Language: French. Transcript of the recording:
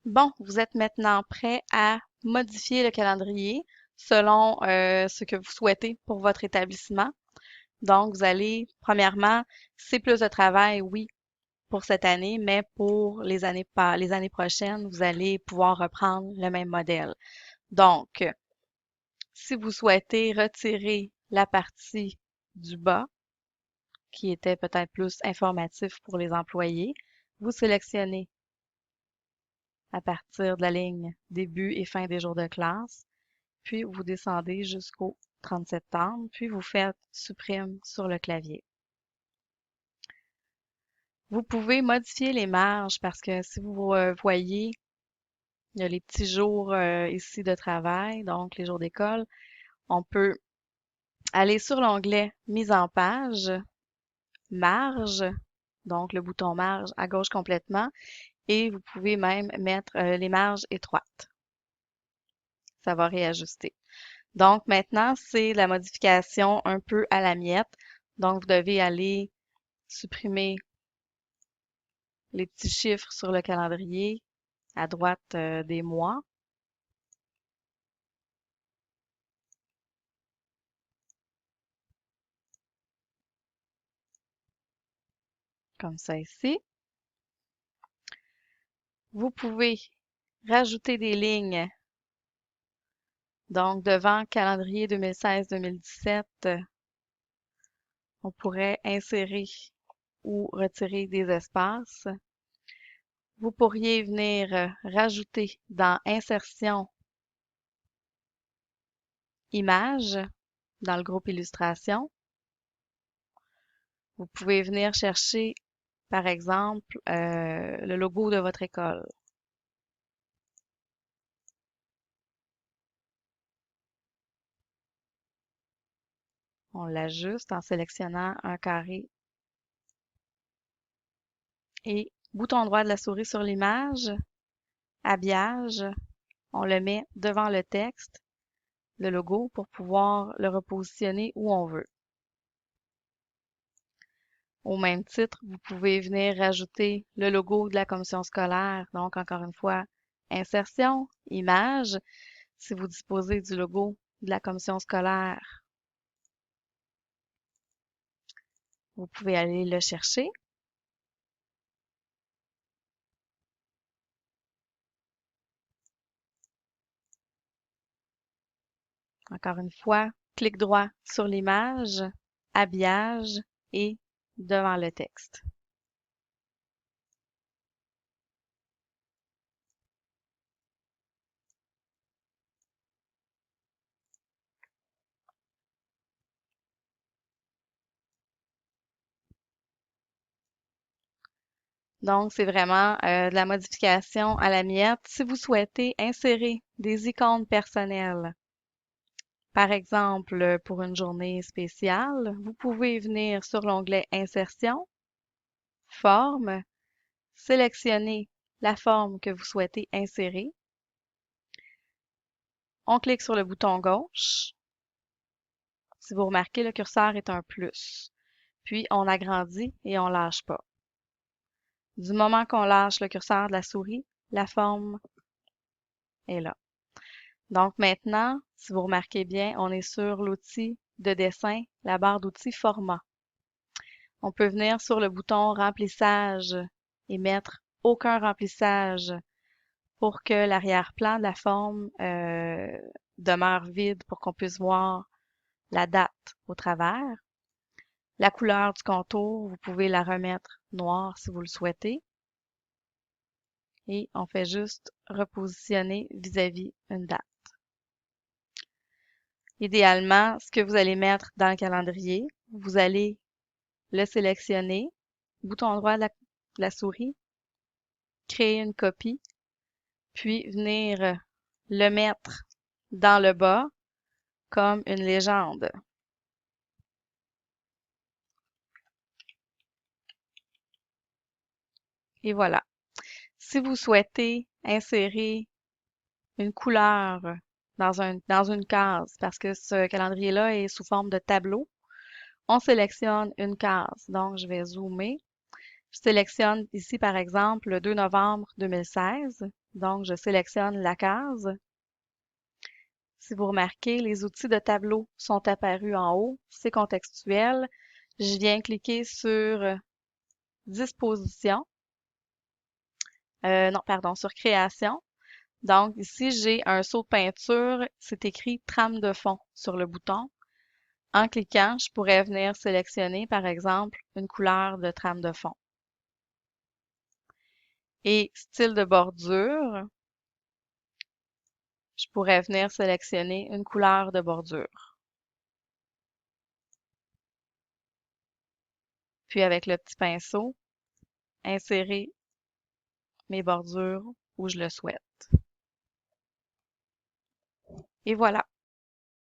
Bon, vous êtes maintenant prêt à modifier le calendrier selon ce que vous souhaitez pour votre établissement. Donc, vous allez, premièrement, c'est plus de travail, oui, pour cette année, mais pour les années prochaines, vous allez pouvoir reprendre le même modèle. Donc, si vous souhaitez retirer la partie du bas, qui était peut-être plus informatif pour les employés, vous sélectionnez à partir de la ligne début et fin des jours de classe, puis vous descendez jusqu'au 30 septembre, puis vous faites supprime sur le clavier. Vous pouvez modifier les marges parce que si vous voyez, il y a les petits jours ici de travail, donc les jours d'école. On peut aller sur l'onglet Mise en page, marge, donc le bouton marge à gauche complètement, et vous pouvez même mettre les marges étroites. Ça va réajuster. Donc maintenant, c'est la modification un peu à la miette. Donc vous devez aller supprimer les petits chiffres sur le calendrier à droite des mois, comme ça ici. Vous pouvez rajouter des lignes. Donc devant calendrier 2016-2017, on pourrait insérer ou retirer des espaces. Vous pourriez venir rajouter dans Insertion, Images, dans le groupe Illustration. Vous pouvez venir chercher, par exemple, le logo de votre école. On l'ajuste en sélectionnant un carré et bouton droit de la souris sur l'image, habillage, on le met devant le texte, le logo, pour pouvoir le repositionner où on veut. Au même titre, vous pouvez venir rajouter le logo de la commission scolaire. Donc, encore une fois, insertion, image. Si vous disposez du logo de la commission scolaire, vous pouvez aller le chercher. Encore une fois, clic droit sur l'image, habillage et devant le texte. Donc, c'est vraiment de la modification à la miette. Si vous souhaitez insérer des icônes personnelles, par exemple pour une journée spéciale, vous pouvez venir sur l'onglet Insertion, Forme, sélectionner la forme que vous souhaitez insérer. On clique sur le bouton gauche. Si vous remarquez, le curseur est un plus. Puis, on agrandit et on lâche pas. Du moment qu'on lâche le curseur de la souris, la forme est là. Donc maintenant, si vous remarquez bien, on est sur l'outil de dessin, la barre d'outils Format. On peut venir sur le bouton Remplissage et mettre aucun remplissage pour que l'arrière-plan de la forme demeure vide pour qu'on puisse voir la date au travers. La couleur du contour, vous pouvez la remettre noire si vous le souhaitez. Et on fait juste repositionner vis-à-vis une date. Idéalement, ce que vous allez mettre dans le calendrier, vous allez le sélectionner, bouton droit de la souris, créer une copie, puis venir le mettre dans le bas comme une légende. Et voilà. Si vous souhaitez insérer une couleur dans une case, parce que ce calendrier-là est sous forme de tableau, on sélectionne une case. Donc, je vais zoomer. Je sélectionne ici, par exemple, le 2 novembre 2016. Donc, je sélectionne la case. Si vous remarquez, les outils de tableau sont apparus en haut. C'est contextuel. Je viens cliquer sur Disposition. Non, pardon, sur Création. Donc, ici, j'ai un seau de peinture. C'est écrit Trame de fond sur le bouton. En cliquant, je pourrais venir sélectionner, par exemple, une couleur de trame de fond. Et style de bordure, je pourrais venir sélectionner une couleur de bordure. Puis avec le petit pinceau, insérer mes bordures où je le souhaite. Et voilà.